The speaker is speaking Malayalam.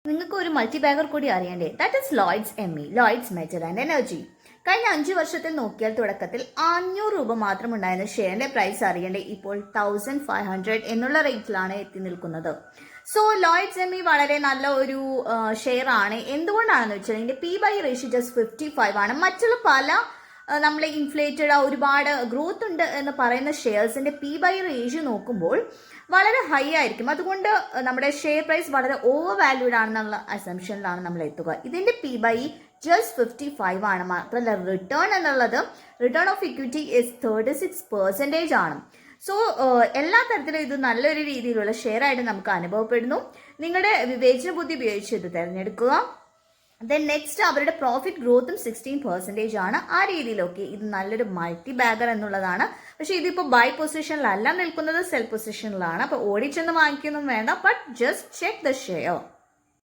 നിങ്ങൾക്ക് ഒരു മൾട്ടി ബാഗർ കൂടി അറിയണ്ടേ? That is Lloyds ME, Lloyds metal and energy. കഴിഞ്ഞ 5 വർഷത്തിൽ നോക്കിയാൽ തുടക്കത്തിൽ 500 രൂപ മാത്രം ഉണ്ടായിരുന്ന ഷെയറിന്റെ പ്രൈസ് അറിയണ്ടേ ഇപ്പോൾ 1500 എന്നുള്ള റേറ്റിലാണ് എത്തി നിൽക്കുന്നത്. സോ ലോയ്ഡ്സ് ME വളരെ നല്ല ഒരു ഷെയർ ആണ്. എന്തുകൊണ്ടാണെന്ന് വെച്ചാൽ ഇതിന്റെ P/E റേഷ്യോ ജസ്റ്റ് 55 ആണ്. മറ്റുള്ള പല നമ്മളെ ഇൻഫ്ലേറ്റഡ് ഒരുപാട് ഗ്രോത്ത് ഉണ്ട് എന്ന് പറയുന്ന ഷെയർസിന്റെ P/E റേഷ്യോ നോക്കുമ്പോൾ വളരെ ഹൈ ആയിരിക്കും. അതുകൊണ്ട് നമ്മുടെ ഷെയർ പ്രൈസ് വളരെ ഓവർ വാല്യൂഡ് ആണെന്നുള്ള അസംഷനിലാണ് നമ്മൾ എത്തുക. ഇതിന്റെ P/E ജസ്റ്റ് 55 ആണ്. മാത്രമല്ല റിട്ടേൺ എന്നുള്ളത് റിട്ടേൺ ഓഫ് ഇക്വിറ്റി ഇസ് 36% ആണ്. സോ എല്ലാ തരത്തിലും ഇത് നല്ലൊരു രീതിയിലുള്ള ഷെയർ ആയിട്ട് നമുക്ക് അനുഭവപ്പെടുന്നു. നിങ്ങളുടെ വിവേചന ബുദ്ധി ഉപയോഗിച്ച് ഇത് തിരഞ്ഞെടുക്കുക. ദെൻ നെക്സ്റ്റ് അവരുടെ പ്രോഫിറ്റ് ഗ്രോത്തും 16% ആണ്. ആ രീതിയിലൊക്കെ ഇത് നല്ലൊരു മൾട്ടി ബാഗർ എന്നുള്ളതാണ്. പക്ഷെ ഇതിപ്പോൾ ബൈ പൊസിഷനിലല്ല നിൽക്കുന്നത്, സെൽ പൊസിഷനിലാണ്. അപ്പോൾ ഓടിച്ചെന്ന് വാങ്ങിക്കൊന്നും വേണ്ട, but just check the share.